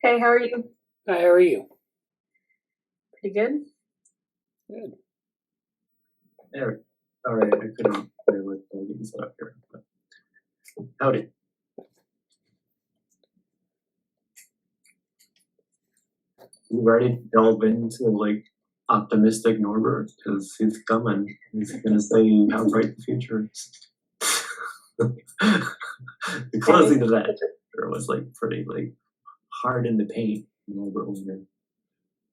Hey, how are you? Hi, how are you? Pretty good. Good. There. All right, I couldn't really get this set up here. But howdy. You ready to delve into like optimistic Norbert? Because he's coming. He's gonna say how bright the future is. The closing to that chapter was like pretty like hard in the paint. Norbert was here.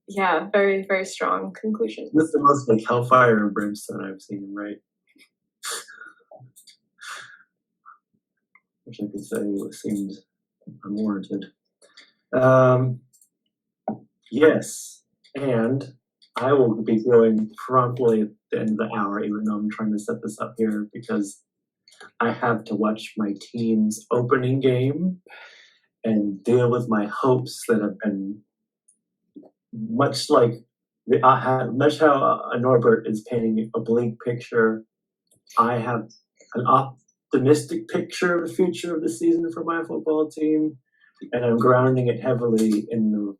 Yeah, very, very strong conclusions. This is the most like hellfire and brimstone I've seen him write. Which I could say seemed unwarranted. Yes, and I will be going promptly at the end of the hour, even though I'm trying to set this up here because I have to watch my team's opening game and deal with my hopes that have been much like much how Norbert is painting a bleak picture. I have an optimistic picture of the future of the season for my football team, and I'm grounding it heavily in the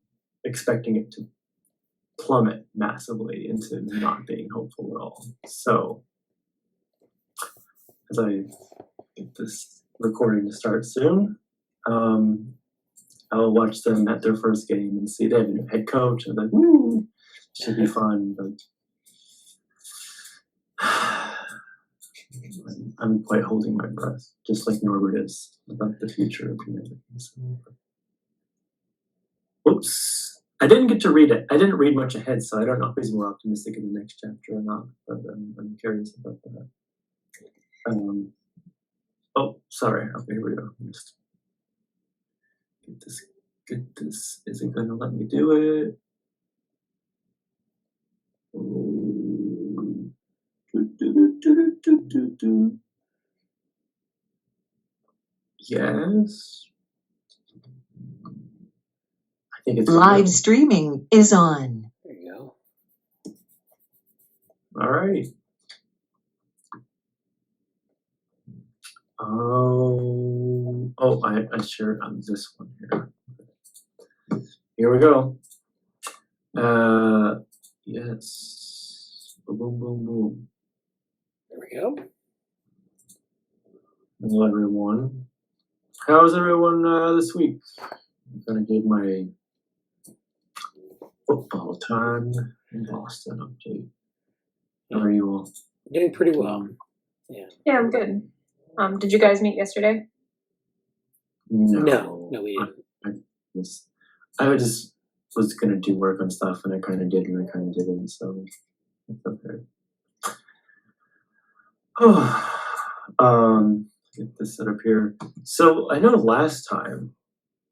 expecting it to plummet massively into not being hopeful at all. So, as I get this recording to start soon, I'll watch them at their first game and see they have a new head coach, and then woo, should be fun. But I'm quite holding my breath, just like Norbert is about the future of humanity. So, oops. I didn't get to read it. I didn't read much ahead, so I don't know if he's more optimistic in the next chapter or not, but I'm curious about that. Oh, sorry. Okay, here we go. Just get this. Is it going to let me do it? Yes. I think it's live streaming is on. There you go. All right. I shared on this one here. Here we go. Yes. Boom, boom, boom. There we go. Hello, everyone. How's everyone this week? I'm gonna give my football time in Boston update. How are you all? Doing pretty well. Yeah. Yeah, I'm good. Did you guys meet yesterday? No, we didn't. I just was gonna do work on stuff, and I kind of did, and I kind of didn't. So it's okay. Get this set up here. So I know last time.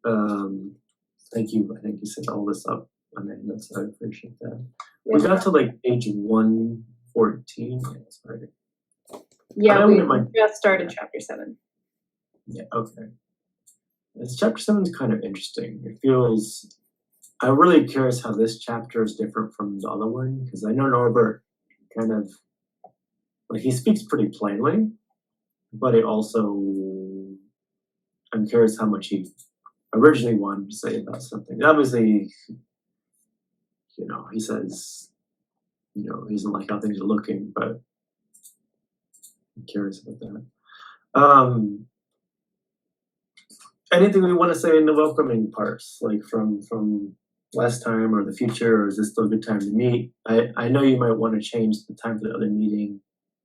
Thank you. I think you set all this up, Amanda. So I appreciate that. We got to like page 114. Sorry. Yeah, we just started chapter 7. Yeah. Okay. This chapter 7 is kind of interesting. It feels. I'm really curious how this chapter is different from the other one because I know Norbert kind of like he speaks pretty plainly, but it also I'm curious how much he originally wanted to say about something. Obviously, he says, he doesn't like how things are looking, but I'm curious about that. Anything we want to say in the welcoming parts, like from last time or the future, or is this still a good time to meet? I know you might want to change the time for the other meeting,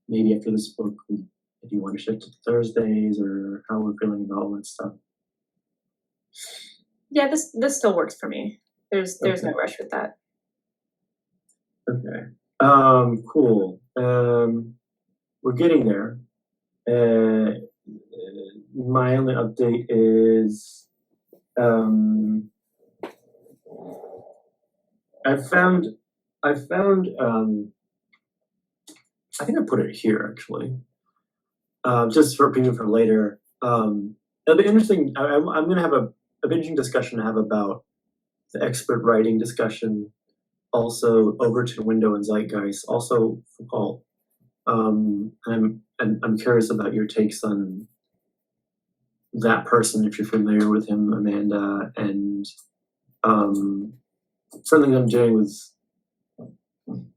maybe after this book, if you want to shift it to Thursdays or how we're feeling about all that stuff. Yeah, this still works for me. There's no rush with that. Okay. Cool. We're getting there. My only update is I found I think I put it here actually. Just for people for later. It'll be interesting. I'm going to have an interesting discussion to have about the expert writing discussion, also Overton Window and Zeitgeist, also Foucault. I'm curious about your takes on that person, if you're familiar with him, Amanda, and something I'm doing with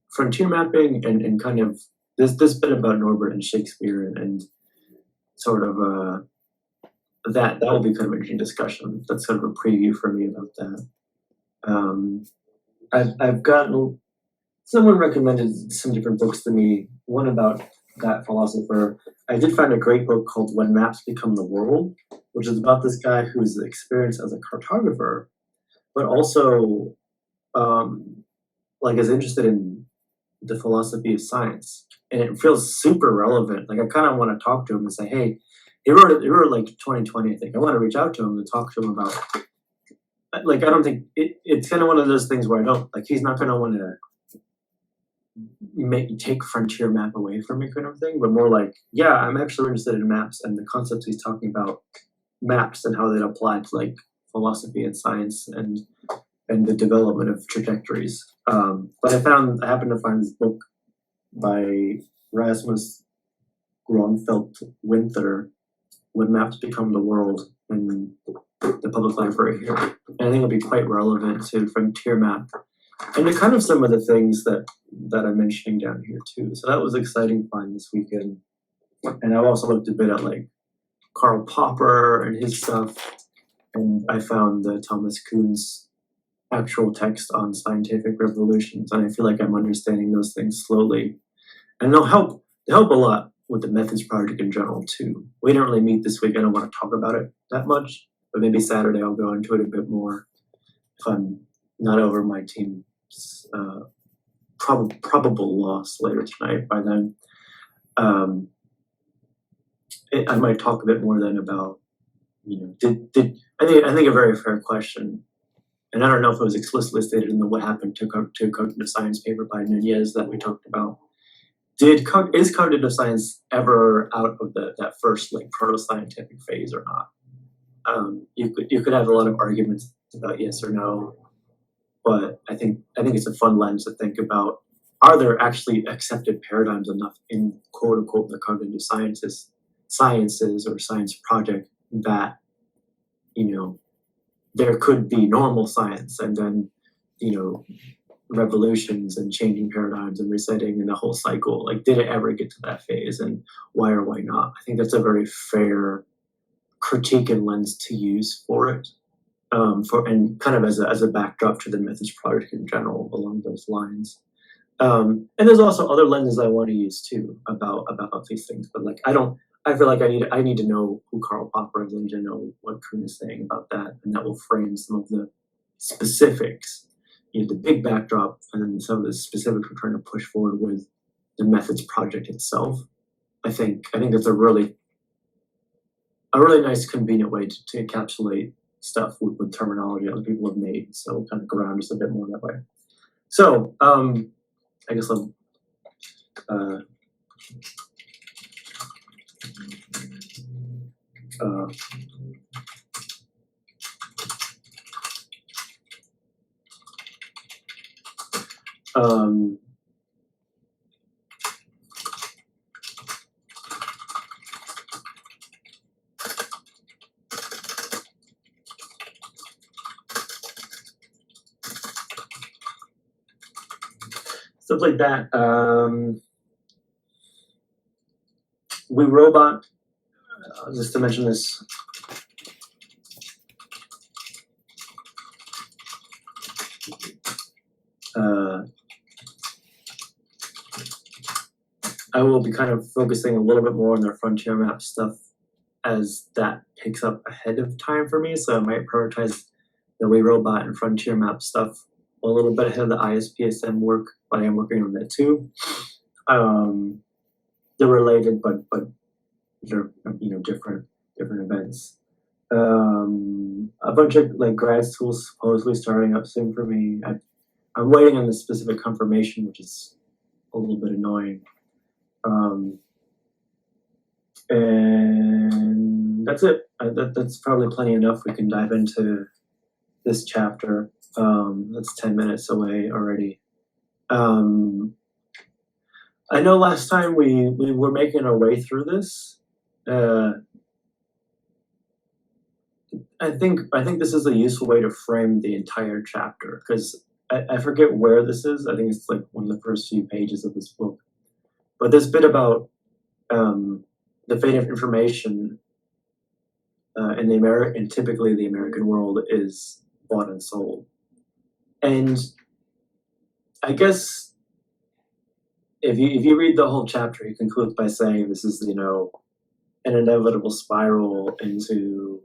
frontier mapping and kind of this bit about Norbert and Shakespeare and sort of that will be kind of an interesting discussion. That's sort of a preview for me about that. I've gotten someone recommended some different books to me. One about that philosopher. I did find a great book called When Maps Become the World, which is about this guy who's experienced as a cartographer, but also like is interested in the philosophy of science. And it feels super relevant. Like I kind of want to talk to him and say, hey, he wrote like 2020, I think. I want to reach out to him and talk to him about, like, I don't think, it's kind of one of those things where I don't, like, he's not going to want to take frontier map away from me kind of thing, but more like, yeah, I'm actually interested in maps and the concepts he's talking about, maps and how they apply to like philosophy and science and the development of trajectories. But I happened to find this book by Rasmus Grönfeldt-Winther, When Maps Become the World, in the public library here. And I think it'll be quite relevant to frontier map and to kind of some of the things that I'm mentioning down here too. So that was exciting find this weekend. And I've also looked a bit at like Karl Popper and his stuff. And I found the Thomas Kuhn's actual text on scientific revolutions. And I feel like I'm understanding those things slowly. And they'll help a lot with the methods project in general too. We didn't really meet this week. I don't want to talk about it that much, but maybe Saturday I'll go into it a bit more if I'm not over my team's probable loss later tonight. By then, I might talk a bit more then about, I think a very fair question, and I don't know if it was explicitly stated in the What Happened to Cognitive Science paper by Nunez that we talked about. Is cognitive science ever out of that first like proto-scientific phase or not? You could have a lot of arguments about yes or no, but I think it's a fun lens to think about. Are there actually accepted paradigms enough in quote unquote the cognitive sciences or science project that there could be normal science and then revolutions and changing paradigms and resetting and the whole cycle? Like, did it ever get to that phase, and why or why not? I think that's a very fair critique and lens to use for it, and kind of as a backdrop to the methods project in general along those lines. And there's also other lenses I want to use too about these things, but like I feel like I need to know who Karl Popper is. I need to know what Kuhn is saying about that, and that will frame some of the specifics, the big backdrop, and then some of the specifics we're trying to push forward with the methods project itself. I think that's a really nice, convenient way to encapsulate stuff with terminology other people have made. So kind of ground us a bit more that way. So I guess I'll stuff like that. We Robot, just to mention this. I will be kind of focusing a little bit more on their frontier map stuff as that picks up ahead of time for me. So I might prioritize the We Robot and frontier map stuff a little bit ahead of the ISPSM work, but I am working on that too. They're related, but they're different events. A bunch of like grad schools supposedly starting up soon for me. I'm waiting on the specific confirmation, which is a little bit annoying. And that's it. That's probably plenty enough. We can dive into this chapter. That's 10 minutes away already. I know last time we were making our way through this. I think this is a useful way to frame the entire chapter because I forget where this is. I think it's like one of the first few pages of this book. But this bit about the fate of information in the and typically the American world is bought and sold. And I guess if you read the whole chapter, he concludes by saying this is, you know, an inevitable spiral into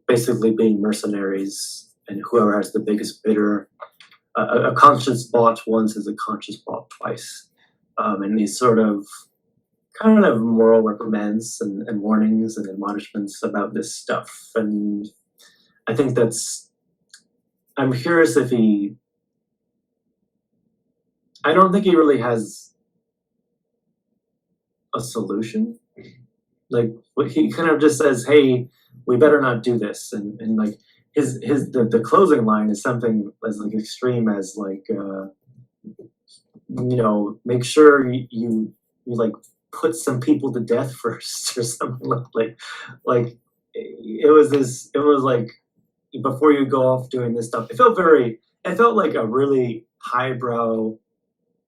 basically being mercenaries and whoever has the biggest bidder. A conscience bought once is a conscience bought twice. And these sort of kind of moral reprimands and warnings and admonishments about this stuff. And I think I'm curious if I don't think he really has a solution. Like he kind of just says, hey, we better not do this. And like the closing line is something as like extreme as like, you know, make sure you like put some people to death first or something like it was like before you go off doing this stuff. It felt like a really highbrow.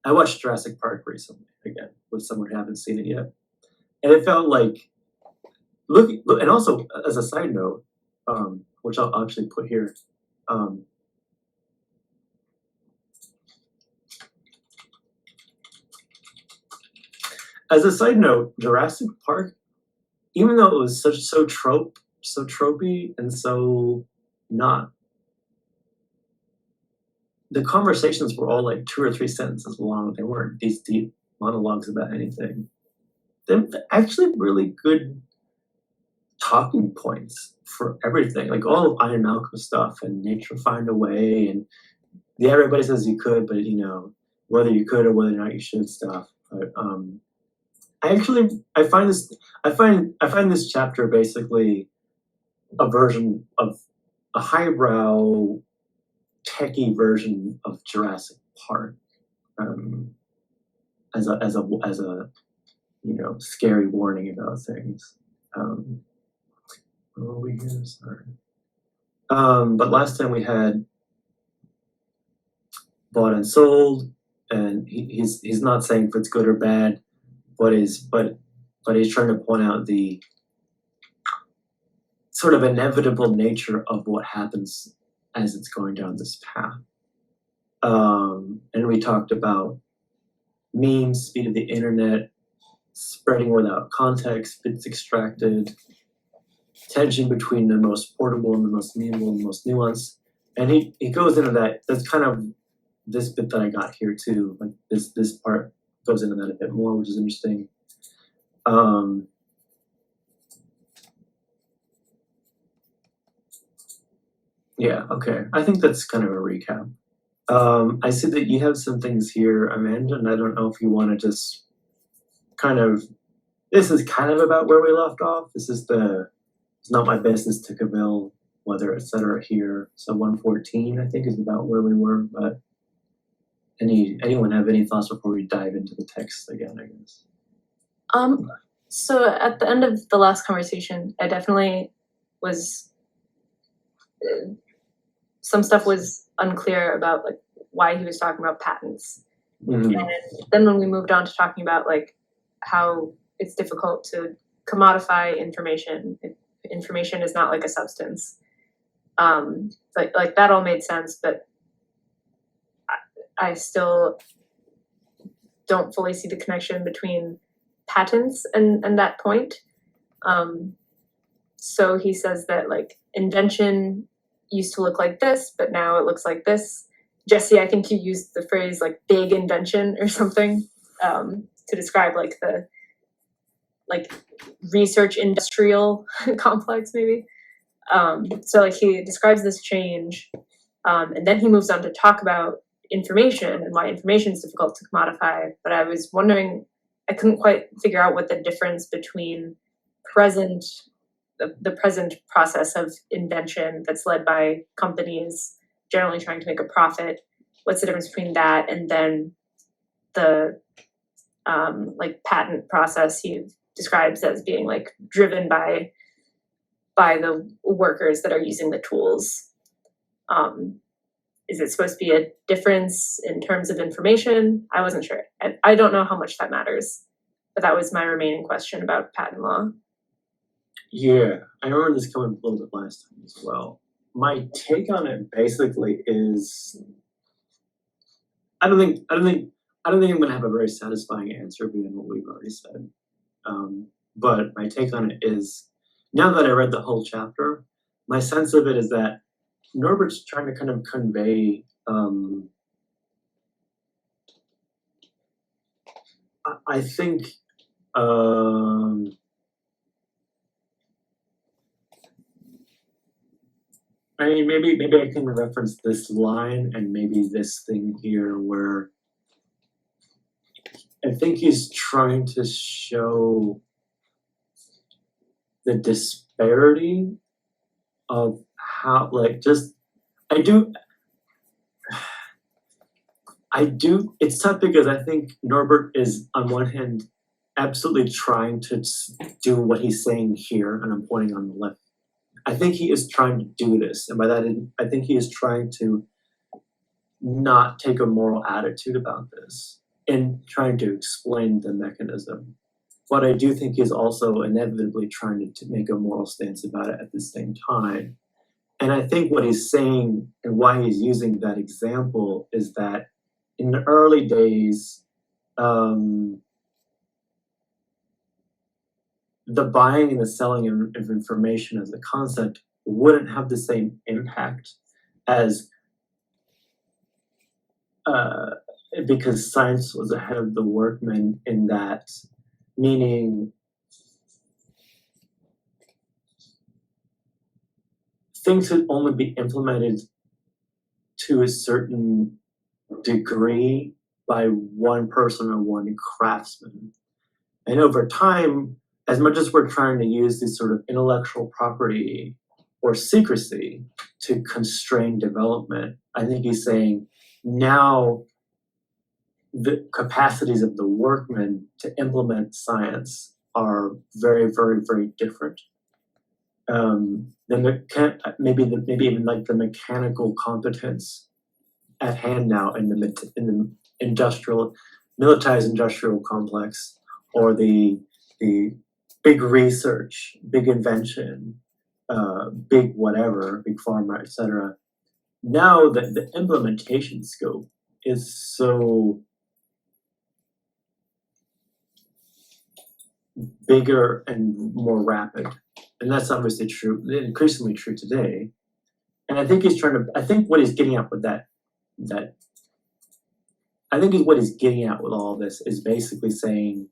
I watched Jurassic Park recently again with someone who haven't seen it yet, and it felt like look and also as a side note, which I'll actually put here. As a side note, Jurassic Park, even though it was so tropey, and so not, the conversations were all like 2 or 3 sentences long. They weren't these deep monologues about anything. They're actually really good talking points for everything, like all of Iron Malcolm stuff and Nature Find a Way, and yeah, everybody says you could, but you know whether you could or whether or not you should stuff. But I find this chapter basically a version of a highbrow, techie version of Jurassic Park, as a you know scary warning about things. Where were we here? Sorry. But last time we had bought and sold, and he's not saying if it's good or bad, but he's trying to point out the sort of inevitable nature of what happens as it's going down this path. And we talked about memes, speed of the internet, spreading without context, bits extracted, tension between the most portable and the most memeable and the most nuanced. And he goes into that. That's kind of this bit that I got here too. Like this part goes into that a bit more, which is interesting. Yeah, okay. I think that's kind of a recap. I see that you have some things here, Amanda, and I don't know if you want to just kind of, this is kind of about where we left off. This is it's not my business to cavil whether, etc. here. So 114, I think, is about where we were, but anyone have any thoughts before we dive into the text again, I guess? So at the end of the last conversation, I definitely was, some stuff was unclear about like why he was talking about patents. Mm-hmm. And then when we moved on to talking about like how it's difficult to commodify information, information is not like a substance. Like that all made sense, but I still don't fully see the connection between patents and that point. So he says that like invention used to look like this, but now it looks like this. Jesse, I think you used the phrase like big invention or something to describe like the research industrial complex maybe. So like he describes this change, and then he moves on to talk about information and why information is difficult to commodify. But I was wondering, I couldn't quite figure out what the difference between the present process of invention that's led by companies generally trying to make a profit. What's the difference between that and then the like patent process he describes as being like driven by by the workers that are using the tools. Is it supposed to be a difference in terms of information? I wasn't sure. I don't know how much that matters, but that was my remaining question about patent law. Yeah, I remember this coming up a little bit last time as well. My take on it basically is I don't think I'm gonna have a very satisfying answer beyond what we've already said. But my take on it is, now that I read the whole chapter, my sense of it is that Norbert's trying to kind of convey I think I mean, maybe I can reference this line and maybe this thing here where I think he's trying to show the disparity of how, like, just I do it's tough because I think Norbert is on one hand absolutely trying to do what he's saying here, and I'm pointing on the left. I think he is trying to do this, and by that I think he is trying to not take a moral attitude about this and trying to explain the mechanism. But I do think he's also inevitably trying to make a moral stance about it at the same time. And I think what he's saying and why he's using that example is that in the early days, the buying and the selling of information as a concept wouldn't have the same impact as because science was ahead of the workmen in that, meaning things would only be implemented to a certain degree by one person or one craftsman. And over time, as much as we're trying to use this sort of intellectual property or secrecy to constrain development, I think he's saying now the capacities of the workmen to implement science are very, very, very different. Maybe even like the mechanical competence at hand now in the militarized industrial complex, or the big research, big invention, big whatever, big pharma, etc. Now that the implementation scope is so bigger and more rapid, and that's obviously true, increasingly true today. And I think I think what he's getting at with what he's getting at with all this is basically saying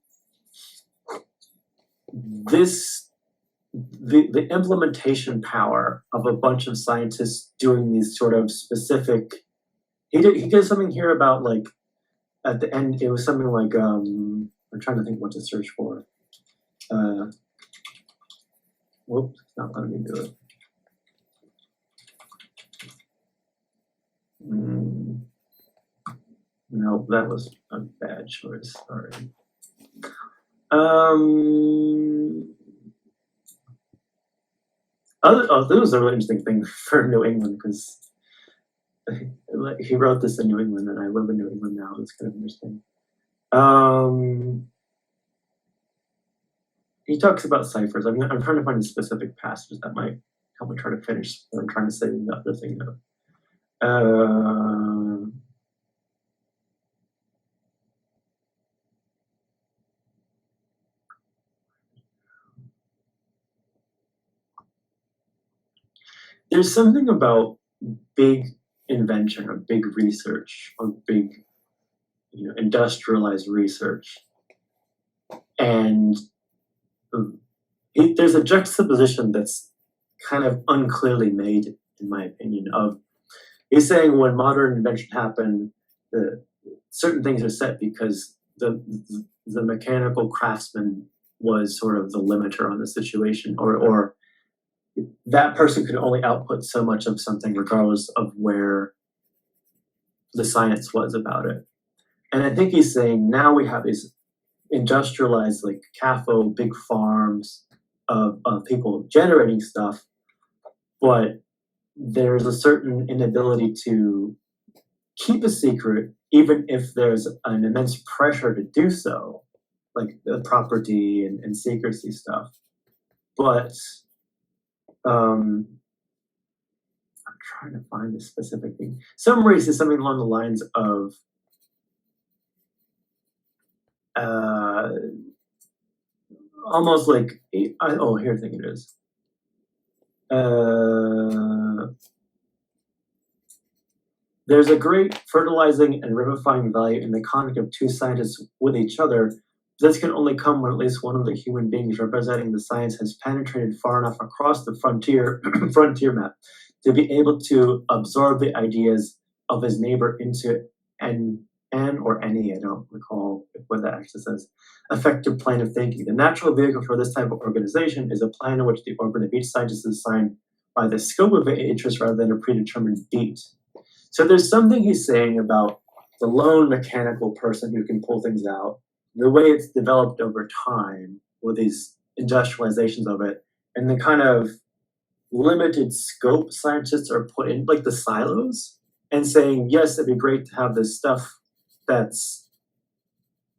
the implementation power of a bunch of scientists doing these sort of specific, he did something here about, like, at the end it was something like I'm trying to think what to search for. Whoops, it's not letting me do it. No, that was a bad choice. Sorry. This was a really interesting thing for New England, because he wrote this in New England, and I live in New England now. It's kind of interesting. He talks about ciphers. I'm trying to find a specific passage that might help me try to finish what I'm trying to say in the other thing, though. There's something about big invention or big research or big, industrialized research, and there's a juxtaposition that's kind of unclearly made, in my opinion. Of he's saying when modern invention happened, certain things are set because the mechanical craftsman was sort of the limiter on the situation, or that person could only output so much of something regardless of where the science was about it. And I think he's saying now we have these industrialized, like CAFO, big farms, of people generating stuff, but there's a certain inability to keep a secret, even if there's an immense pressure to do so, like the property and secrecy stuff. But I'm trying to find the specific thing. Summary says something along the lines of almost like here I think it is. There's a great fertilizing and revivifying value in the contact of two scientists with each other. This can only come when at least one of the human beings representing the science has penetrated far enough across the frontier map to be able to absorb the ideas of his neighbor into an or any, I don't recall what that actually says, effective plan of thinking. The natural vehicle for this type of organization is a plan in which the orbit of each scientist is assigned by the scope of interest rather than a predetermined beat. So there's something he's saying about the lone mechanical person who can pull things out, the way it's developed over time with these industrializations of it, and the kind of limited scope scientists are put in, like the silos, and saying, yes, it'd be great to have this stuff that's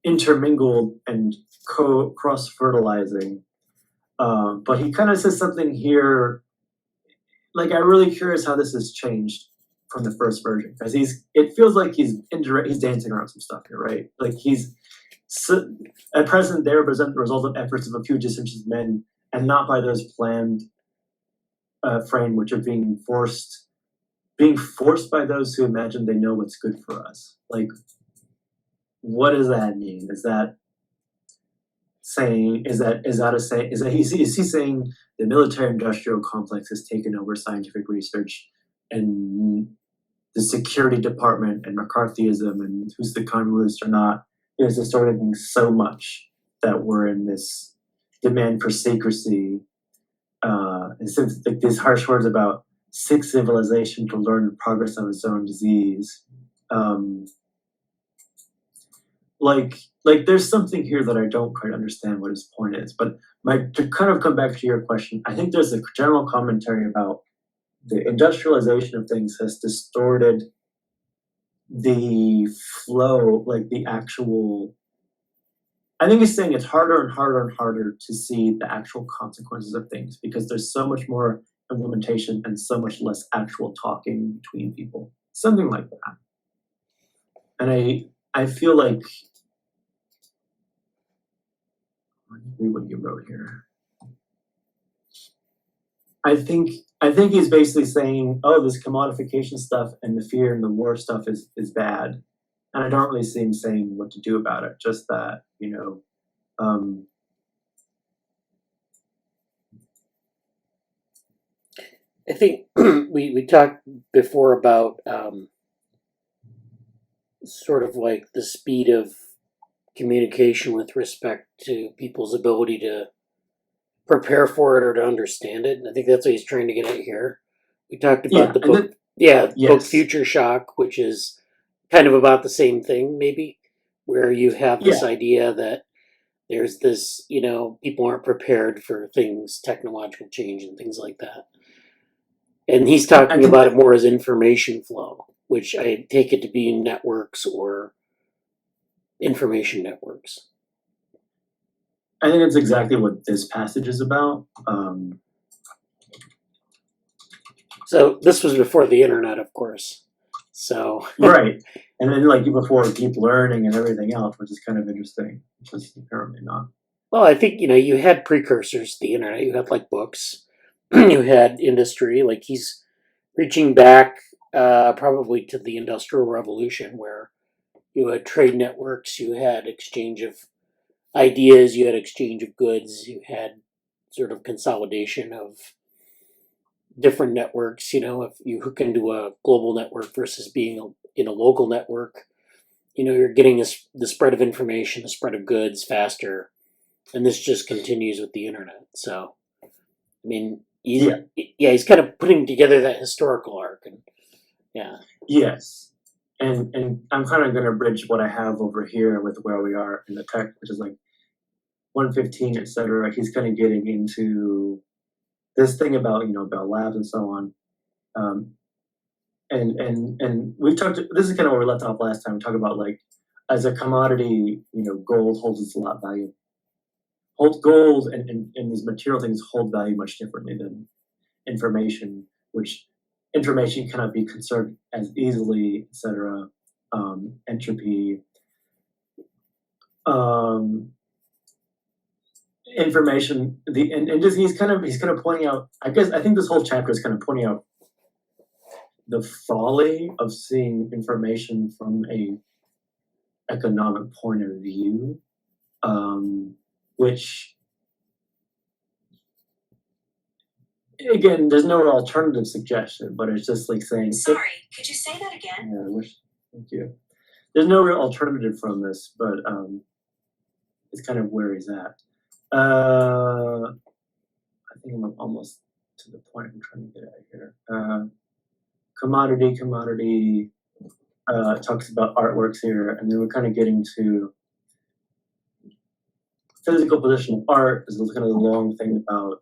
intermingled and cross-fertilizing. But he kind of says something here, like I'm really curious how this has changed from the first version, because it feels like he's dancing around some stuff here, right? Like at present they represent the result of efforts of a few disinterested men and not by those planned frame, which are being forced by those who imagine they know what's good for us. Like, what does that mean? Is he saying the military industrial complex has taken over scientific research and the security department and McCarthyism and who's the communist or not is distorting so much that we're in this demand for secrecy, and since like these harsh words about sick civilization to learn the progress of its own disease, like there's something here that I don't quite understand what his point is. But to kind of come back to your question, I think there's a general commentary about the industrialization of things has distorted the flow, like the actual. I think he's saying it's harder and harder and harder to see the actual consequences of things because there's so much more implementation and so much less actual talking between people. Something like that. And I feel like, let me read what you wrote here. I think he's basically saying, oh, this commodification stuff and the fear and the war stuff is bad. And I don't really see him saying what to do about it, just that, I think we talked before about sort of like the speed of communication with respect to people's ability to prepare for it or to understand it. And I think that's what he's trying to get at here. We talked about the book, book Future Shock, which is kind of about the same thing, maybe, where you have this idea that there's this, people aren't prepared for things, technological change and things like that. And he's talking about it more as information flow, which I take it to be networks or information networks. I think that's exactly what this passage is about. So this was before the internet, of course. So right, and then like before deep learning and everything else, which is kind of interesting, which is apparently not. Well, I think you had precursors to the internet. You had like books, you had industry. Like he's reaching back probably to the Industrial Revolution, where you had trade networks, you had exchange of ideas, you had exchange of goods, you had sort of consolidation of different networks. If you hook into a global network versus being in a local network, you're getting the spread of information, the spread of goods faster, and this just continues with the internet. So, I mean, he's kind of putting together that historical arc, and yes, and I'm kind of going to bridge what I have over here with where we are in the text, which is like 115, etc. He's kind of getting into this thing about about labs and so on. And we've talked. This is kind of where we left off last time. We talked about like as a commodity, gold holds its a lot value. Gold and these material things hold value much differently than information, which information cannot be conserved as easily, etc. Entropy. Information. He's kind of pointing out. I think this whole chapter is kind of pointing out the folly of seeing information from a economic point of view, which again, there's no alternative suggestion, but it's just like saying. Sorry, could you say that again? Yeah, I wish. Thank you. There's no real alternative from this, but it's kind of where he's at. I think I'm almost to the point I'm trying to get at here. Commodity talks about artworks here, and then we're kind of getting to physical position of art. Is kind of the long thing about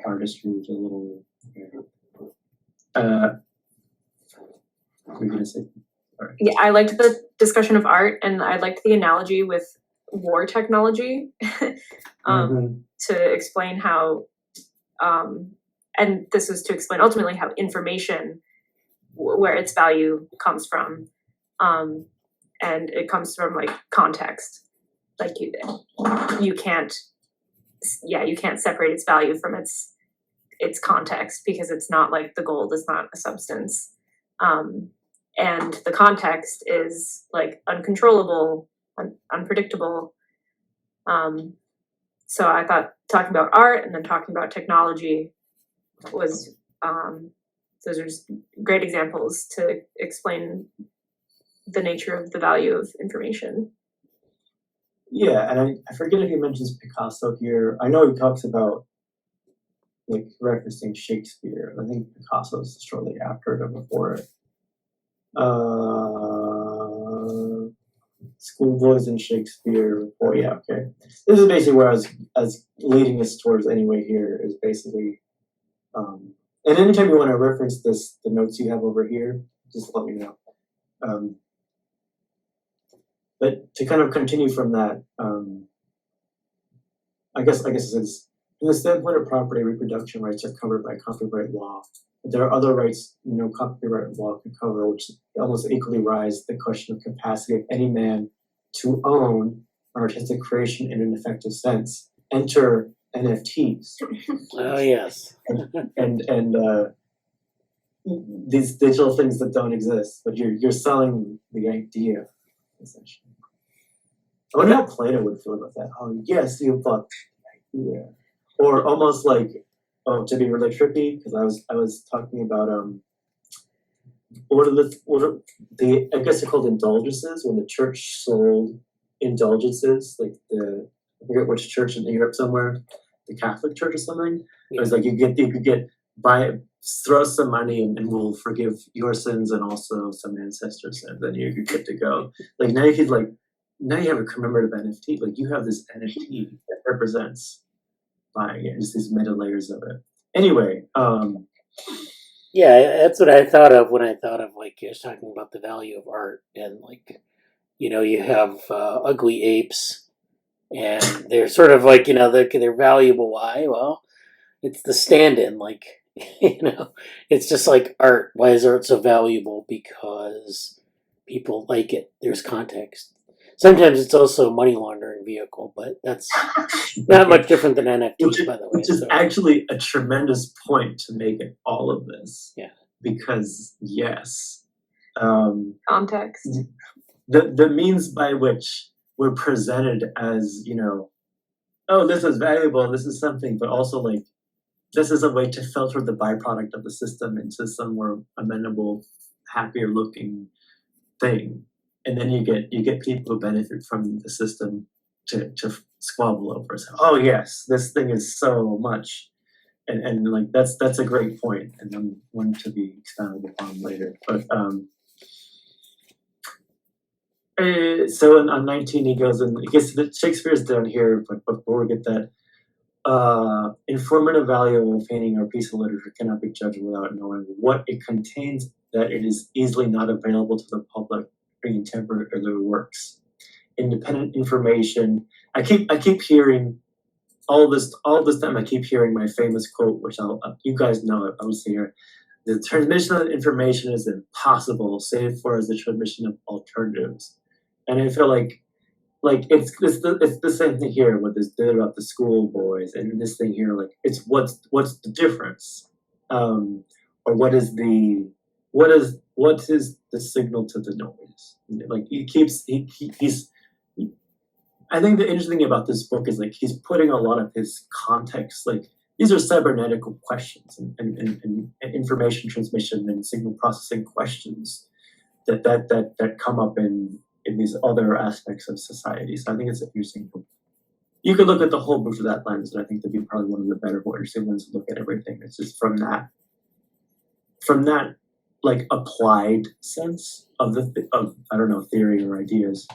artistry, which is a little. What were you gonna say? Sorry. Yeah, I liked the discussion of art, and I liked the analogy with war technology to explain how, and this is to explain ultimately how information, where its value comes from, and it comes from like context. Like you can't separate its value from its context, because it's not like the gold is not a substance. And the context is like uncontrollable, unpredictable. So I thought talking about art and then talking about technology was, those are just great examples to explain the nature of the value of information. Yeah, and I forget if he mentions Picasso here. I know he talks about like referencing Shakespeare. I think Picasso is shortly after it or before it. Schoolboys and Shakespeare. Oh yeah, okay. This is basically where I was leading us towards anyway. Here is basically, and anytime you want to reference this, the notes you have over here, just let me know. But to kind of continue from that, I guess it says, from the standpoint of property, reproduction rights are covered by copyright law. But there are other rights no copyright law can cover, which almost equally rise the question of capacity of any man to own an artistic creation in an effective sense. Enter NFTs. Oh yes. and these digital things that don't exist, but you're selling the idea, essentially. I wonder how Plato would feel about that. Oh yes, you bought the idea. Or almost like, to be really trippy, because I was talking about what are the I guess they're called indulgences, when the church sold indulgences, like I forget which church in Europe somewhere, the Catholic Church or something. It was like you could throw some money and we'll forgive your sins and also some ancestor sins, and you're good to go. Like now you have a commemorative NFT. Like you have this NFT that represents buying it, just these meta layers of it. Anyway, yeah, that's what I thought of when I thought of like you're talking about the value of art, and like you have ugly apes, and they're sort of like they're valuable. Why? Well, it's the stand-in. Like it's just like art. Why is art so valuable? Because people like it. There's context. Sometimes it's also a money laundering vehicle, but that's not much different than NFTs, by the way. Which is actually a tremendous point to make in all of this. Yeah. Because yes, Context. The means by which we're presented as oh, this is valuable, this is something, but also like this is a way to filter the byproduct of the system into some more amenable, happier looking thing. And then you get people who benefit from the system to squabble over it. So, oh yes, this thing is so much, and like that's a great point, and then one to be expounded upon later. But So on 19 he goes and he gets to Shakespeare's down here, but before we get that, informative value of a painting or piece of literature cannot be judged without knowing what it contains, that it is easily not available to the public during contemporary works. Independent information. I keep hearing all this time. I keep hearing my famous quote, which you guys know it. I'll say here: the transmission of information is impossible, save for as the transmission of alternatives. And I feel like it's the same thing here with this bit about the schoolboys and this thing here. Like, it's what's the difference, or what is the signal to the noise? Like he's. I think the interesting thing about this book is like he's putting a lot of his context. Like, these are cybernetical questions and information transmission and signal processing questions that come up in these other aspects of society. So I think it's an interesting book. You could look at the whole book through that lens, and I think that'd be probably one of the better, more interesting ones to look at everything. It's just from that like applied sense of I don't know, theory or ideas,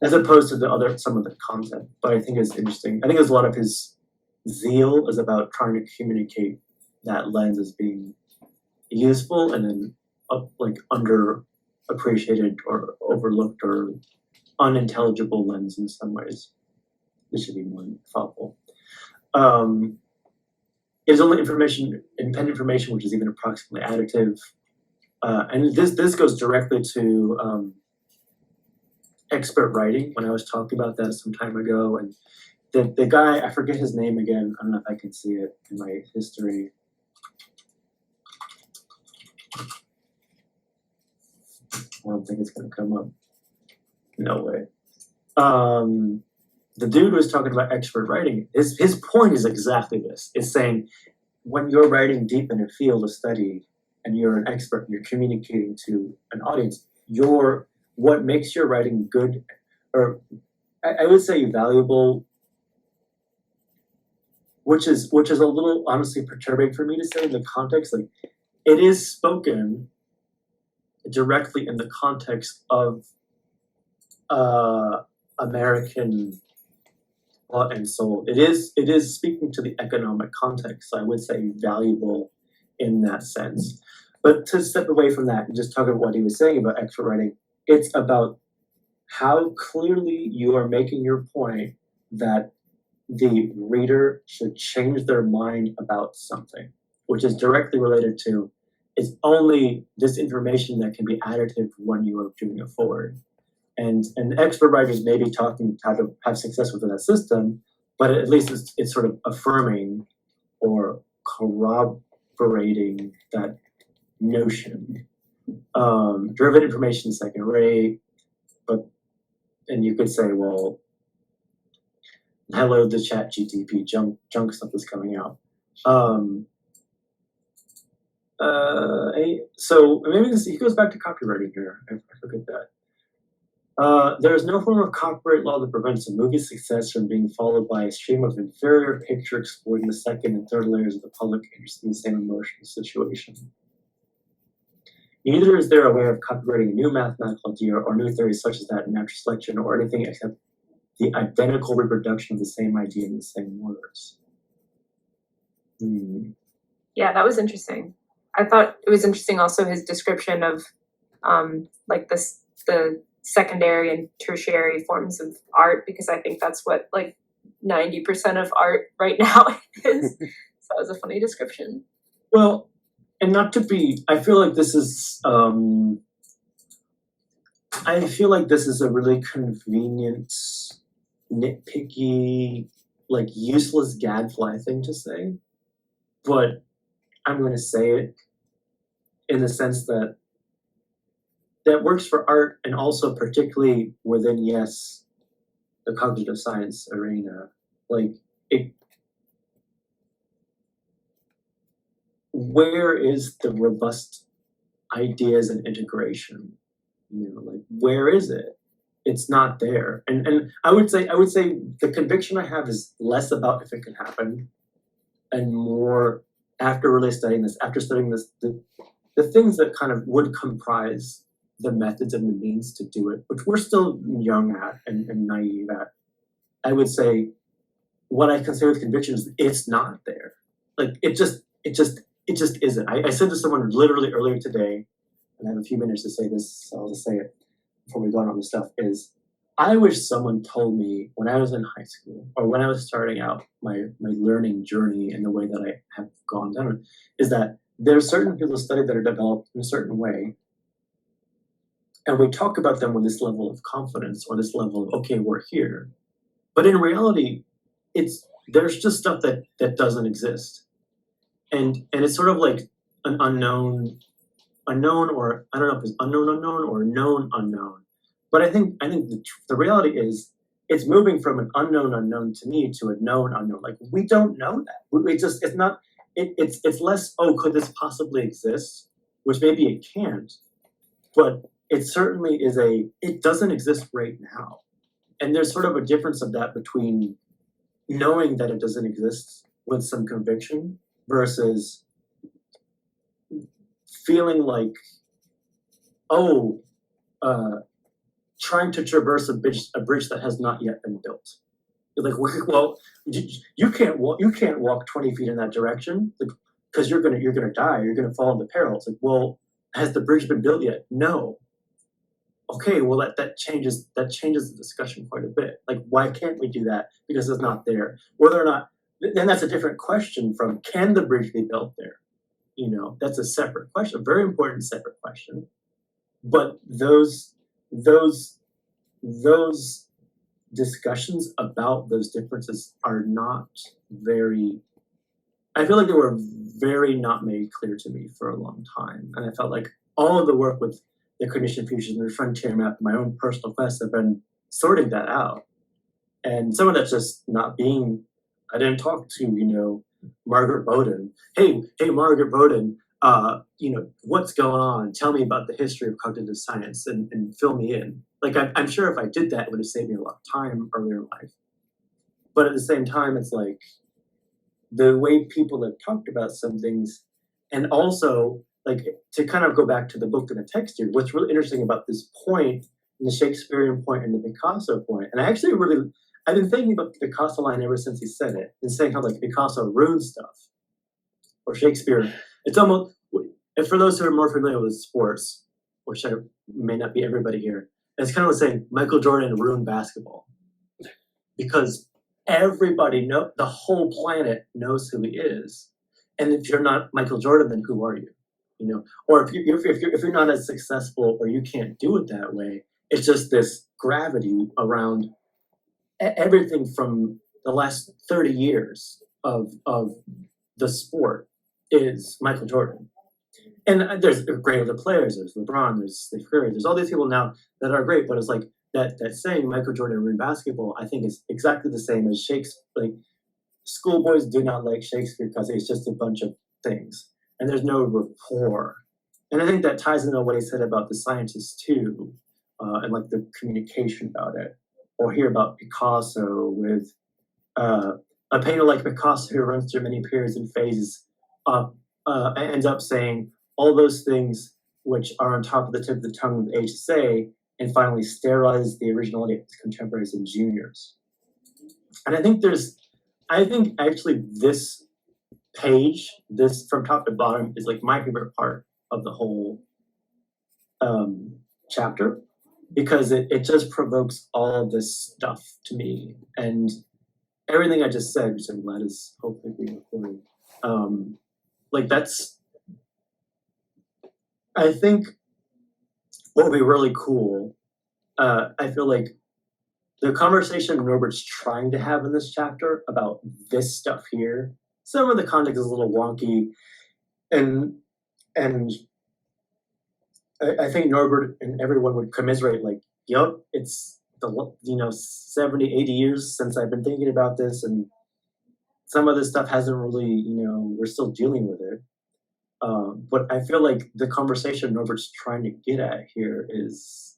as opposed to some of the content. But I think it's interesting. I think there's a lot of his zeal is about trying to communicate that lens as being useful, and then like underappreciated or overlooked or unintelligible lens in some ways. This should be more thoughtful. There's only independent information, which is even approximately additive. And this goes directly to expert writing, when I was talking about that some time ago. And the guy, I forget his name again. I don't know if I can see it in my history. I don't think it's going to come up. No way. The dude was talking about expert writing. His point is exactly this. It's saying, when you're writing deep in a field of study and you're an expert and you're communicating to an audience, what makes your writing good, or I would say valuable, which is a little honestly perturbing for me to say in the context. Like, it is spoken directly in the context of American thought and soul. It is speaking to the economic context. So I would say valuable in that sense. But to step away from that and just talk about what he was saying about expert writing, it's about how clearly you are making your point that the reader should change their mind about something, which is directly related to, it's only this information that can be additive when you are doing it forward. And expert writers may be talking how to have success within that system, but at least it's sort of affirming or corroborating that notion. Derivative information is second rate, and you could say, well, hello, the chat GTP, junk stuff is coming out. So maybe he goes back to copywriting here. I forget that. There is no form of copyright law that prevents a movie's success from being followed by a stream of inferior picture exploiting the second and third layers of the public interest in the same emotional situation. Neither is there a way of copyrighting a new mathematical idea or new theories such as that in natural selection or anything except the identical reproduction of the same idea in the same words. Yeah, that was interesting. I thought it was interesting also his description of like the secondary and tertiary forms of art, because I think that's what like 90% of art right now is. So that was a funny description. Well, and not to be, I feel like this is a really convenient, nitpicky, like useless gadfly thing to say, but I'm going to say it in the sense that works for art, and also particularly within, yes, the cognitive science arena. Like, where is the robust ideas and integration? Like, where is it? It's not there. And I would say the conviction I have is less about if it can happen, and more after studying this, the things that kind of would comprise the methods and the means to do it, which we're still young at and naive at, I would say what I can say with conviction is it's not there. Like it just isn't. I said to someone literally earlier today, and I have a few minutes to say this, so I'll just say it before we go on all this stuff, is I wish someone told me when I was in high school or when I was starting out my learning journey in the way that I have gone down, is that there are certain people of study that are developed in a certain way, and we talk about them with this level of confidence or this level of, okay, we're here. But in reality, there's just stuff that doesn't exist. And it's sort of like an unknown, or I don't know if it's unknown or known unknown. But I think the reality is it's moving from an unknown to me to a known unknown. Like we don't know that. It's less, oh, could this possibly exist? Which maybe it can't, but it certainly is it doesn't exist right now. And there's sort of a difference of that between knowing that it doesn't exist with some conviction versus feeling like, trying to traverse a bridge that has not yet been built. You're like, well, you can't walk 20 feet in that direction because you're gonna die. You're gonna fall into peril. It's like, well, has the bridge been built yet? No. Okay, well that changes the discussion quite a bit. Like, why can't we do that? Because it's not there. Whether or not, then that's a different question from can the bridge be built there? That's a separate question, a very important separate question. But those discussions about those differences are not very, I feel like they were very not made clear to me for a long time. And I felt like all of the work with the cognition fusion, the frontier map, my own personal quest have been sorting that out. And some of that's just not being, I didn't talk to, Margaret Bowden. Hey, Margaret Bowden, what's going on? Tell me about the history of cognitive science and fill me in. Like, I'm sure if I did that, it would have saved me a lot of time earlier in life. But at the same time, it's like the way people have talked about some things, and also like to kind of go back to the book and the text here, what's really interesting about this point, and the Shakespearean point and the Picasso point, and I've been thinking about the Picasso line ever since he said it, and saying how like Picasso ruined stuff, or Shakespeare. It's almost, and for those who are more familiar with sports, which may not be everybody here, it's kind of like saying Michael Jordan ruined basketball, because everybody the whole planet knows who he is, and if you're not Michael Jordan, then who are you? Or if you're not as successful, or you can't do it that way, it's just this gravity around everything from the last 30 years of the sport is Michael Jordan. And there's great other players. There's LeBron. There's Steph Curry. There's all these people now that are great. But it's like that saying Michael Jordan ruined basketball, I think is exactly the same as Shakespeare. Like, schoolboys do not like Shakespeare because it's just a bunch of things, and there's no rapport. And I think that ties into what he said about the scientists too, and like the communication about it. Or hear about Picasso with a painter like Picasso who runs through many periods and phases, ends up saying all those things which are on top of the tip of the tongue with age to say, and finally sterilizes the originality of his contemporaries and juniors. And I think actually this page, this from top to bottom, is like my favorite part of the whole chapter, because it just provokes all of this stuff to me. And everything I just said, which I'm glad is hopefully being recorded, I think what would be really cool, I feel like the conversation Norbert's trying to have in this chapter about this stuff here, some of the context is a little wonky, and I think Norbert and everyone would commiserate, like, yep, it's 70, 80 years since I've been thinking about this, and some of this stuff hasn't really, we're still dealing with it. But I feel like the conversation Norbert's trying to get at here is,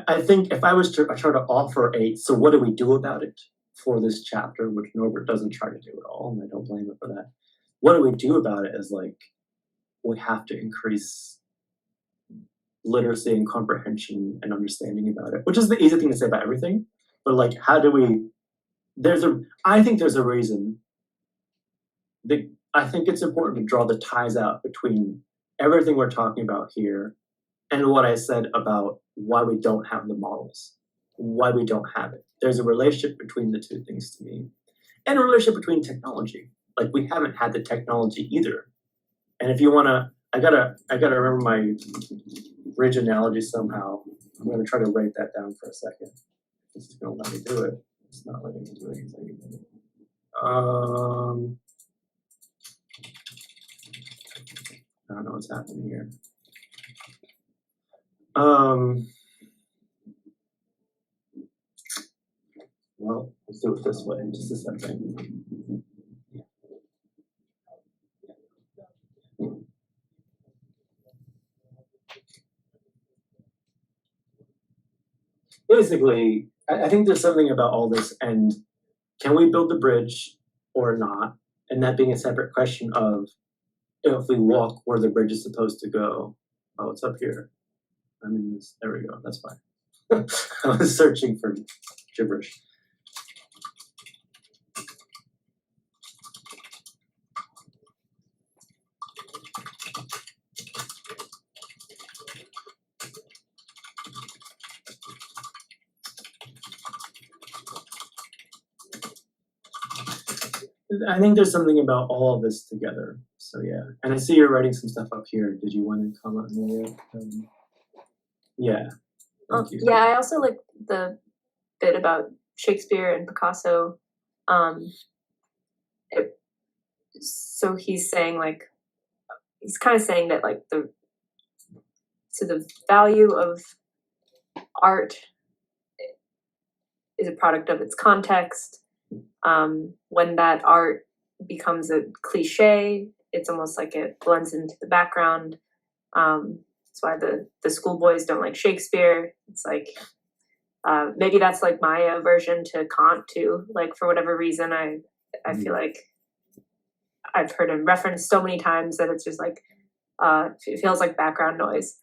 I think if I was to try to offer so what do we do about it for this chapter, which Norbert doesn't try to do at all, and I don't blame him for that. what do we do about it is like, we have to increase literacy and comprehension and understanding about it, which is the easy thing to say about everything. But like, how do we, I think there's a reason. I think it's important to draw the ties out between everything we're talking about here and what I said about why we don't have the models, why we don't have it. There's a relationship between the two things to me, and a relationship between technology. Like, we haven't had the technology either. And if you wanna, I gotta remember my bridge analogy somehow. I'm gonna try to write that down for a second. This is gonna let me do it. It's not letting me do anything. I don't know what's happening here. Well, let's do it this way in just a second. Basically, I think there's something about all this, and can we build the bridge or not? And that being a separate question of if we walk where the bridge is supposed to go. Oh, it's up here. I'm in this. There we go. That's fine. I was searching for gibberish. I think there's something about all of this together. So yeah, and I see you're writing some stuff up here. Did you want to comment on that? Yeah. Thank you. Yeah, I also like the bit about Shakespeare and Picasso. So he's saying he's kind of saying that like the value of art is a product of its context. When that art becomes a cliche, it's almost like it blends into the background. That's why the schoolboys don't like Shakespeare. It's like, maybe that's like my aversion to Kant too. Like, for whatever reason, I feel like I've heard him referenced so many times that it's just like, it feels like background noise.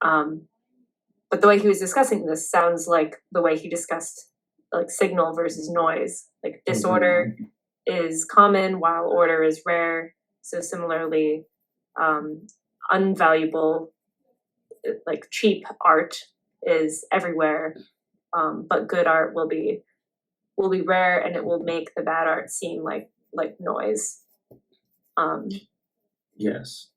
But the way he was discussing this sounds like the way he discussed like signal versus noise. Like, disorder is common while order is rare. So similarly, unvaluable, like cheap art is everywhere, but good art will be rare, and it will make the bad art seem like noise. Yes.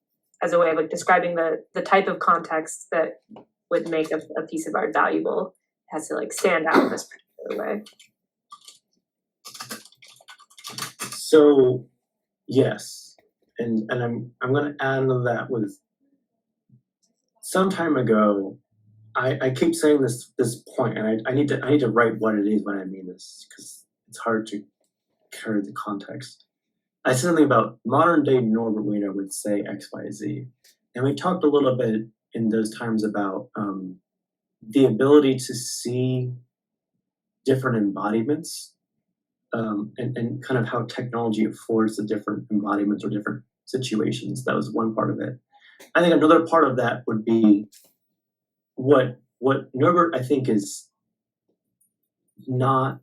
As a way of like describing the type of context that would make a piece of art valuable, it has to like stand out in this particular way. So yes, and I'm going to add to that with, some time ago, I keep saying this point, and I need to write what it is when I mean this, because it's hard to carry the context. I said something about modern day Norbert Wiener would say X, Y, Z, and we talked a little bit in those times about the ability to see different embodiments, and kind of how technology affords the different embodiments or different situations. That was one part of it. I think another part of that would be what Norbert, I think, is not.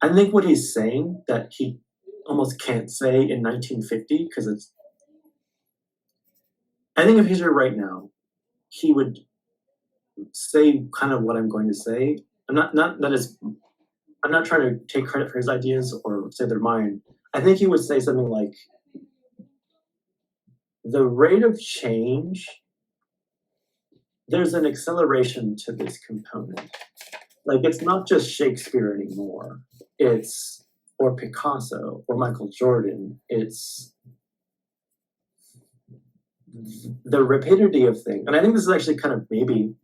I think what he's saying that he almost can't say in 1950, because it's. I think if he's here right now, he would say kind of what I'm going to say. I'm not trying to take credit for his ideas or say they're mine. I think he would say something like, the rate of change, there's an acceleration to this component. Like, it's not just Shakespeare anymore. It's, or Picasso, or Michael Jordan. It's the rapidity of things. And I think this is actually kind of maybe,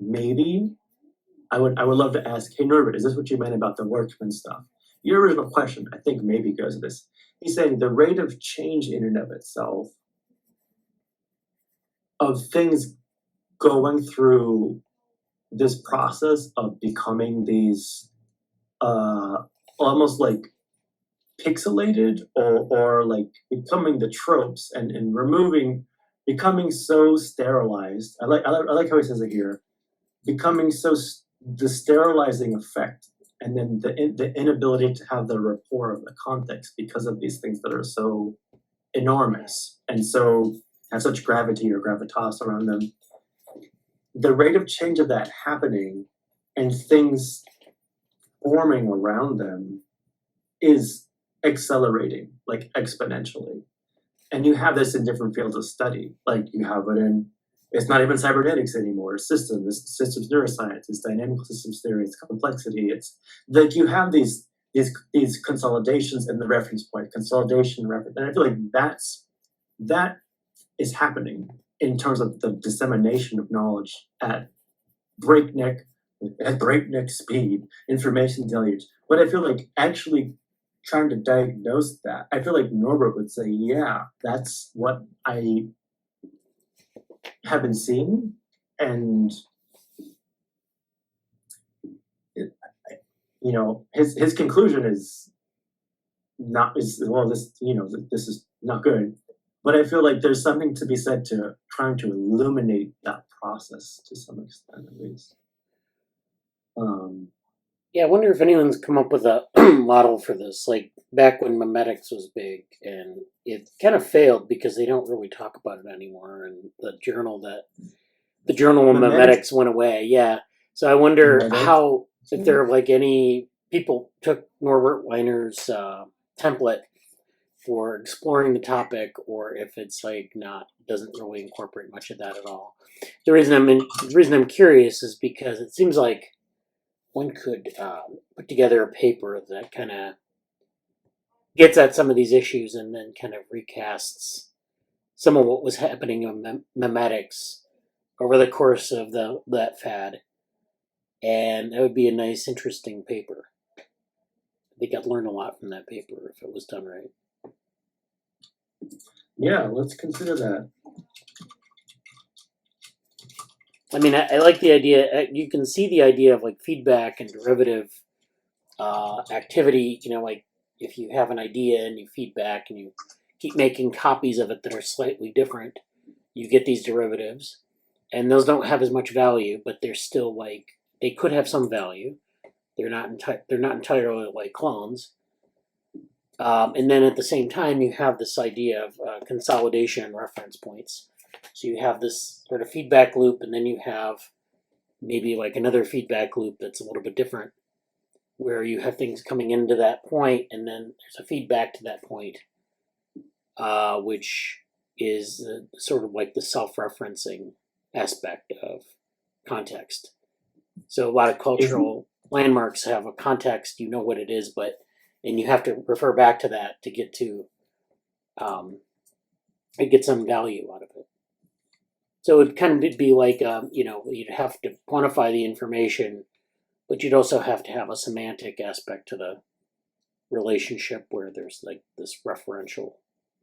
I would love to ask, hey Norbert, is this what you meant about the workman stuff? Your original question, I think, maybe goes to this. He's saying the rate of change in and of itself, of things going through this process of becoming these almost like pixelated or like becoming the tropes and removing, becoming so sterilized. I like how he says it here, becoming so the sterilizing effect, and then the inability to have the rapport of the context because of these things that are so enormous and so have such gravity or gravitas around them. The rate of change of that happening and things forming around them is accelerating, like exponentially. And you have this in different fields of study. Like you have it in, it's not even cybernetics anymore, it's systems neuroscience, it's dynamical systems theory, it's complexity. It's like you have these consolidations in the reference point, consolidation reference. And I feel like that is happening in terms of the dissemination of knowledge at breakneck speed, information deluge. But I feel like actually trying to diagnose that, I feel like Norbert would say, yeah, that's what I have been seeing. And his conclusion is not this is not good. But I feel like there's something to be said to trying to illuminate that process to some extent, at least. Yeah, I wonder if anyone's come up with a model for this, like back when memetics was big, and it kind of failed because they don't really talk about it anymore, and the journal of memetics went away. Yeah, so I wonder how, if there are like any people took Norbert Weiner's template for exploring the topic, or if it's like doesn't really incorporate much of that at all. The reason I'm curious is because it seems like one could put together a paper that kind of gets at some of these issues and then kind of recasts some of what was happening in memetics over the course of that fad. And that would be a nice, interesting paper. I think I'd learn a lot from that paper if it was done right. Yeah, let's consider that. I mean, I like the idea. You can see the idea of like feedback and derivative activity. Like if you have an idea and you feedback and you keep making copies of it that are slightly different, you get these derivatives, and those don't have as much value, but they're still like they could have some value. They're not entirely like clones. And then at the same time, you have this idea of consolidation and reference points. So you have this sort of feedback loop, and then you have maybe like another feedback loop that's a little bit different, where you have things coming into that point, and then there's a feedback to that point, which is sort of like the self-referencing aspect of context. So a lot of cultural landmarks have a context, you know what it is, and you have to refer back to that to get to get some value out of it. So it'd kind of be like, you'd have to quantify the information, but you'd also have to have a semantic aspect to the relationship where there's like this referential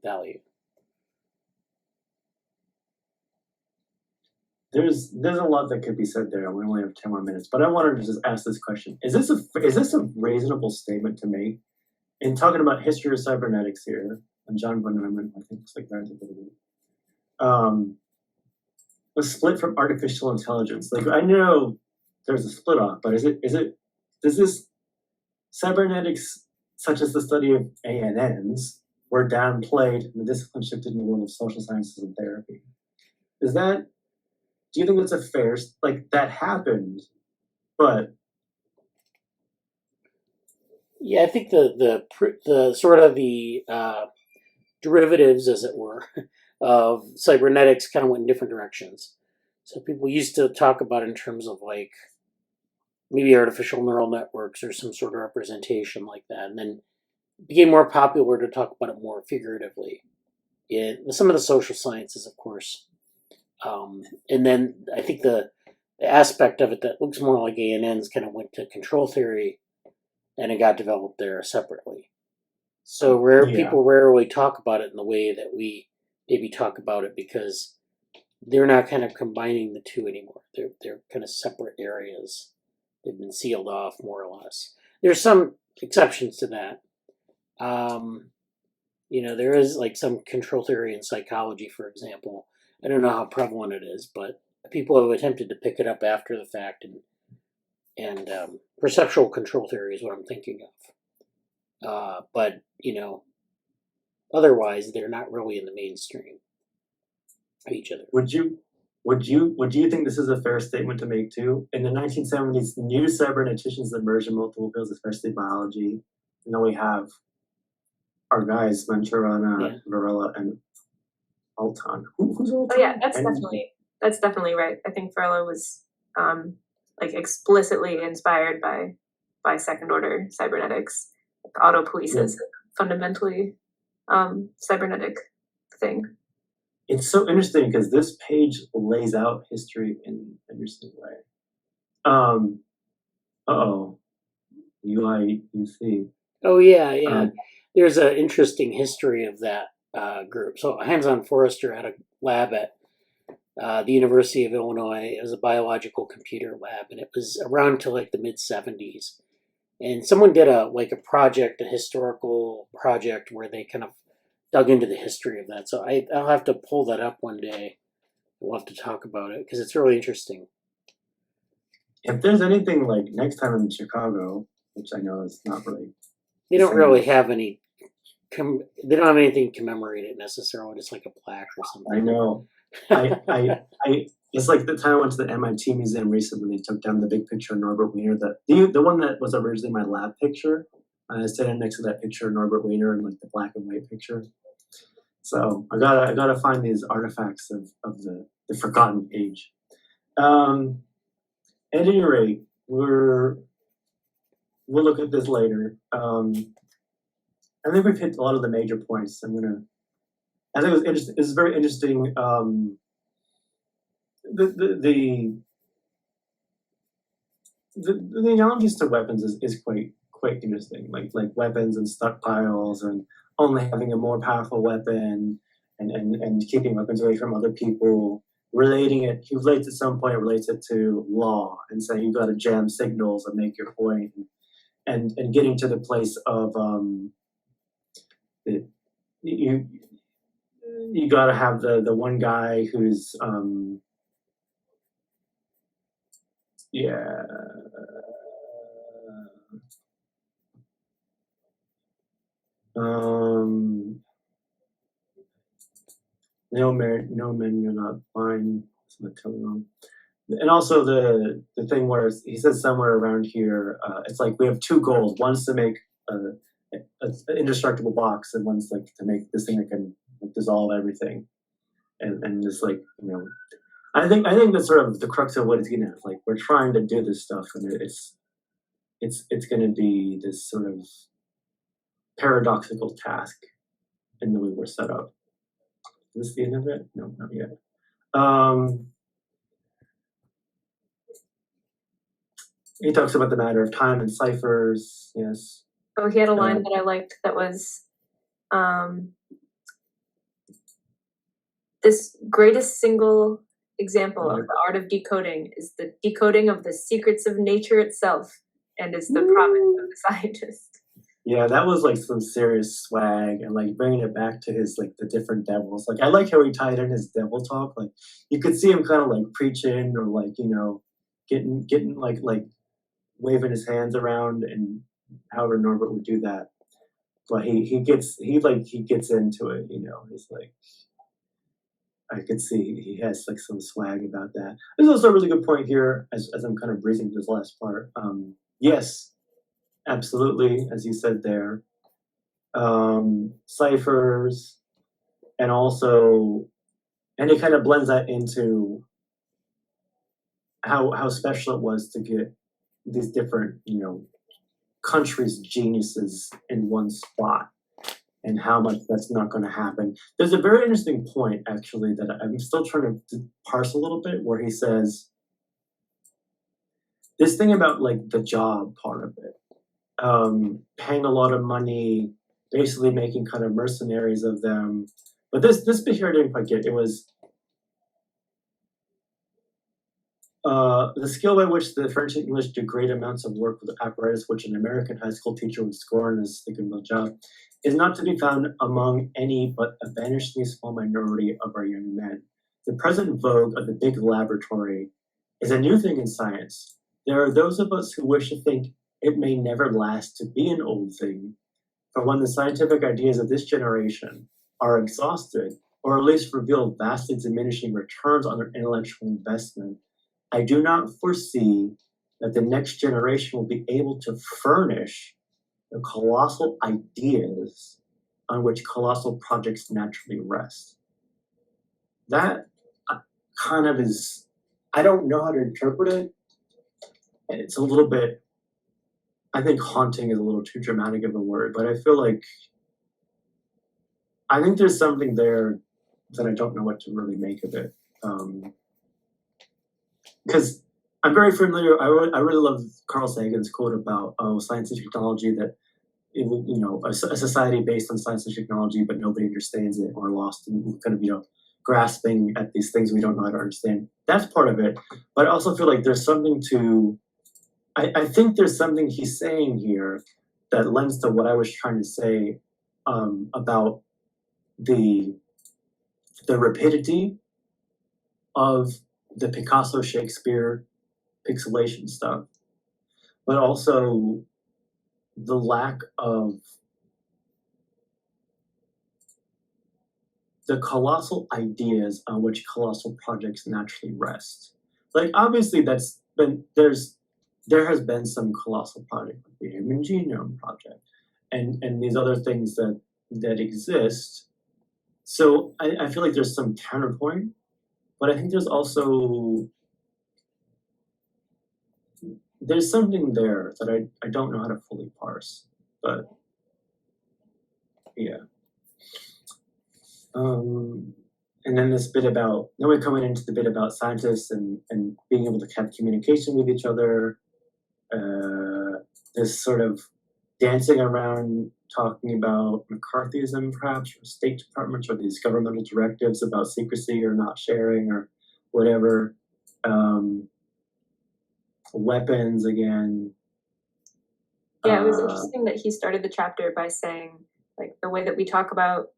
value. There's a lot that could be said there. We only have 10 more minutes, but I wanted to just ask this question: Is this a reasonable statement to make in talking about history of cybernetics here? And John von Neumann, I think, looks like that a little bit. A split from artificial intelligence. Like I know there's a split off, but does this cybernetics, such as the study of ANNs, were downplayed and the discipline shifted in the world of social sciences and therapy? Do you think that's a fair, like that happened, but? Yeah, I think the sort of the derivatives, as it were, of cybernetics kind of went in different directions. So people used to talk about it in terms of like maybe artificial neural networks or some sort of representation like that, and then it became more popular to talk about it more figuratively in some of the social sciences, of course. And then I think the aspect of it that looks more like ANNs kind of went to control theory, and it got developed there separately. So people rarely talk about it in the way that we maybe talk about it, because they're not kind of combining the two anymore. They're kind of separate areas. They've been sealed off more or less. There's some exceptions to that, There is like some control theory in psychology, for example. I don't know how prevalent it is, but people have attempted to pick it up after the fact, and perceptual control theory is what I'm thinking of. But otherwise, they're not really in the mainstream of each other. Would you think this is a fair statement to make too? In the 1970s, new cyberneticians emerged in multiple fields, especially biology. And then we have our guys, Manturana, Varela, and Alton. Who's Alton? Oh yeah, that's definitely right. I think Varela was like explicitly inspired by second order cybernetics. Autopoiesis is fundamentally cybernetic thing. It's so interesting because this page lays out history in an interesting way. UIUC. Oh yeah. There's an interesting history of that group. So Hands-on Forrester had a lab at the University of Illinois. It was a biological computer lab, and it was around to like the mid '70s. And someone did a historical project where they kind of dug into the history of that. So I'll have to pull that up one day. We'll have to talk about it because it's really interesting. If there's anything like next time I'm in Chicago, which I know is not really. They don't really have any. They don't have anything to commemorate it necessarily. Just like a plaque or something. I know. It's like the time I went to the MIT museum recently. They took down the big picture of Norbert Wiener, the one that was originally my lab picture. I standing next to that picture of Norbert Wiener and like the black and white picture. So I gotta find these artifacts of the forgotten age. At any rate, we'll look at this later. I think we've hit a lot of the major points. I think it was interesting. It's very interesting. The analogies to weapons is quite interesting. Like weapons and stockpiles and only having a more powerful weapon and keeping weapons away from other people. He relates at some point, relates it to law and saying you've got to jam signals and make your point, and getting to the place of you got to have the one guy who's no men, you're not blind. And also the thing where he says somewhere around here, it's like we have two goals. One's to make an indestructible box, and one's like to make this thing that can like, dissolve everything. And just like I think that's sort of the crux of what it's getting at. Like we're trying to do this stuff, and it's going to be this sort of paradoxical task in the way we're set up. Is this the end of it? No, not yet. He talks about the matter of time and ciphers. Yes. Oh, he had a line that I liked that was, this greatest single example of the art of decoding is the decoding of the secrets of nature itself, and is the province of the scientist. Yeah, that was like some serious swag, and like bringing it back to his like the different devils. Like I like how he tied in his devil talk. Like you could see him kind of like preaching or like getting like waving his hands around, and however Norbert would do that. But he gets into it. He's like, I could see he has like some swag about that. There's also a really good point here as I'm kind of breezing through this last part. Yes, absolutely, as you said there. Ciphers, and he kind of blends that into how special it was to get these different, countries' geniuses in one spot, and how much that's not going to happen. There's a very interesting point, actually, that I'm still trying to parse a little bit, where he says this thing about like the job part of it, paying a lot of money, basically making kind of mercenaries of them. But this bit here I didn't quite get. It was the skill by which the French and English do great amounts of work with apparatus which an American high school teacher would scorn as thinking about job. is not to be found among any but a vanishingly small minority of our young men. The present vogue of the big laboratory is a new thing in science. There are those of us who wish to think it may never last to be an old thing, for when the scientific ideas of this generation are exhausted, or at least reveal vastly diminishing returns on their intellectual investment, I do not foresee that the next generation will be able to furnish the colossal ideas on which colossal projects naturally rest. That kind of is, I don't know how to interpret it. It's a little bit, I think haunting is a little too dramatic of a word, but I feel like, I think there's something there that I don't know what to really make of it. Because I'm very familiar, I really love Carl Sagan's quote about, science and technology, that it will, a society based on science and technology, but nobody understands it, or lost in kind of, grasping at these things we don't know how to understand. That's part of it. But I also feel like there's something to, I think there's something he's saying here that lends to what I was trying to say about the rapidity of the Picasso Shakespeare pixelation stuff, but also the lack of the colossal ideas on which colossal projects naturally rest. Like, obviously there has been some colossal project, like the Human Genome Project, and these other things that exist. So I feel like there's some counterpoint, but I think there's also, there's something there that I don't know how to fully parse, but yeah. And then this bit about, then we're coming into the bit about scientists and being able to have communication with each other. This sort of dancing around, talking about McCarthyism, perhaps, or state departments, or these governmental directives about secrecy or not sharing or whatever. Weapons again. Yeah, it was interesting that he started the chapter by saying, like, the way that we talk about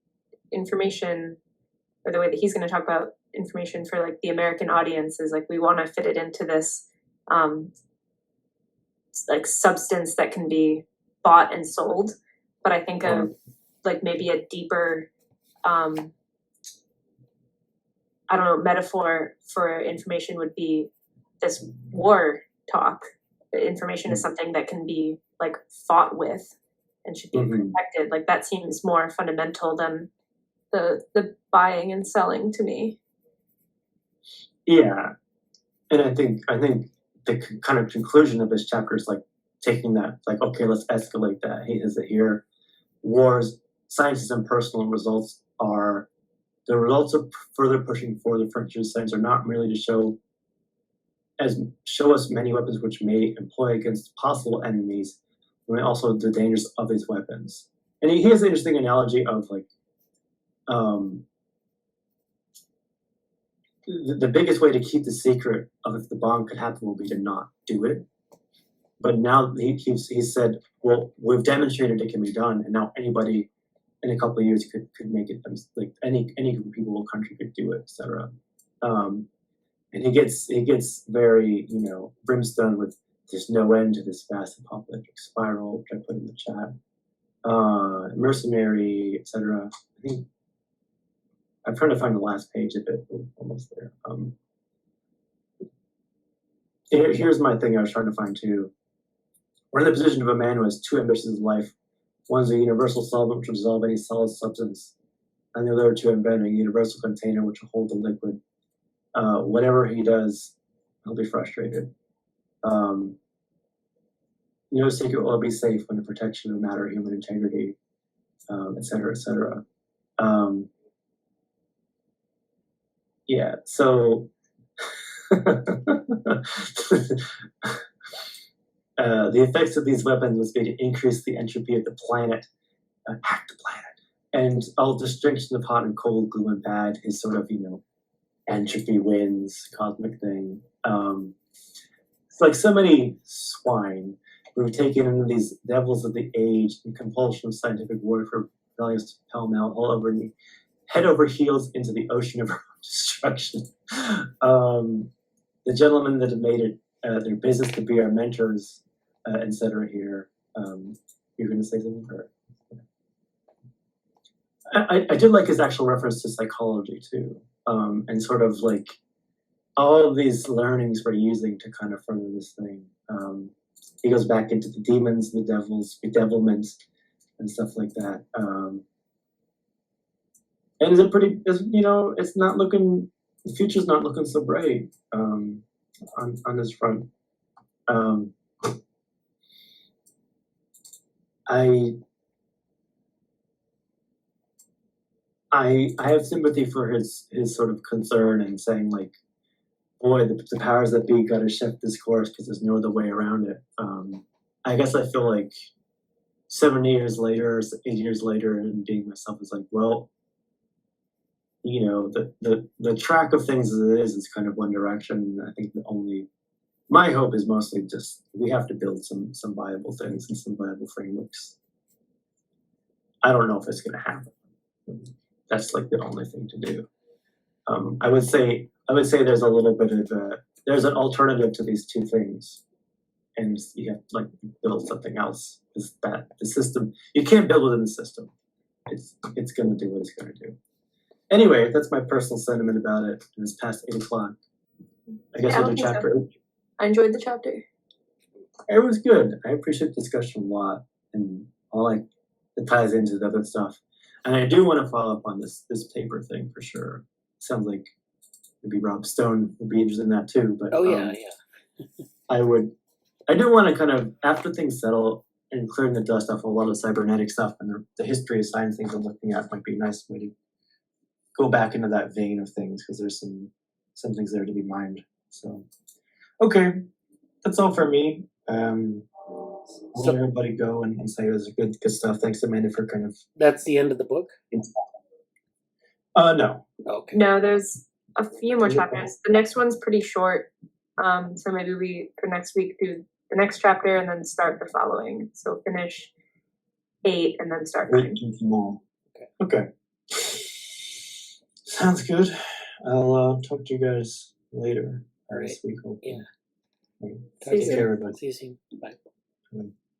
information, or the way that he's going to talk about information for like the American audience, is like we want to fit it into this like substance that can be bought and sold. But I think of like maybe a deeper I don't know, metaphor for information would be this war talk. Information is something that can be like fought with and should be protected. Like that seems more fundamental than the buying and selling to me. Yeah, and I think the kind of conclusion of this chapter is like taking that, like, okay, let's escalate that. He says it here: wars, science is impersonal, and results are the results of further pushing forward the frontiers of science are not merely to show us many weapons which may employ against possible enemies, but also the dangers of these weapons. And he has an interesting analogy of like the biggest way to keep the secret of if the bomb could happen will be to not do it. But now he said, well, we've demonstrated it can be done, and now anybody in a couple of years could make it. Like any group of people or country could do it, etc. And he gets very brimstone with there's no end to this vast apocalyptic spiral, which I put in the chat. Mercenary, etc. I think I'm trying to find the last page of it. Almost there. Here's my thing I was trying to find too. We're in the position of a man who has two ambitions in life. One is a universal solvent which will dissolve any solid substance, and the other to invent a universal container which will hold the liquid. Whatever he does, he'll be frustrated. No secret will be safe when the protection of matter, human integrity, etc., etc. Yeah, so the effects of these weapons was going to increase the entropy of the planet, hack the planet, and all distinction of hot and cold, glue and bad is sort of, entropy wins, cosmic thing. It's like so many swine. We've taken these devils of the age and compulsion of scientific warfare, values pell-mell all over me, head over heels into the ocean of destruction. The gentlemen that have made it their business to be our mentors, etc. here. You're going to say something? Or? I did like his actual reference to psychology too, and sort of like all of these learnings we're using to kind of further this thing. He goes back into the demons, the devils, bedevilment, and stuff like that. And it's a pretty, it's not looking, the future's not looking so bright on this front. I have sympathy for his sort of concern and saying like, boy, the powers that be got to shift this course because there's no other way around it. I guess I feel like 7 years later, 8 years later, and being myself is like, well, the track of things as it is kind of one direction. I think my hope is mostly just we have to build some viable things and some viable frameworks. I don't know if it's going to happen. That's like the only thing to do. I would say there's a little bit of there's an alternative to these two things, and you have to like build something else. Is that the system? You can't build within the system. It's going to do what it's going to do. Anyway, that's my personal sentiment about it. And it's past 8 o'clock. I guess we'll do chapter 8. I enjoyed the chapter. It was good. I appreciate the discussion a lot, and all like it ties into the other stuff. And I do want to follow up on this paper thing for sure. Sounds like maybe Rob Stone would be interested in that too. But yeah. I do want to kind of, after things settle and clearing the dust off a lot of cybernetic stuff and the history of science things I'm looking at might be a nice way to go back into that vein of things because there's some things there to be mined. So, okay, that's all for me. I'll let everybody go and say it was good stuff. Thanks, Amanda, for kind of. That's the end of the book? No. Okay. No, there's a few more chapters. The next one's pretty short. So maybe we, for next week, do the next chapter and then start the following. So finish 8 and then start 9. Okay. Sounds good. I'll talk to you guys later. All right. This week. Yeah. See you Take soon. care, everybody. See you soon. Bye.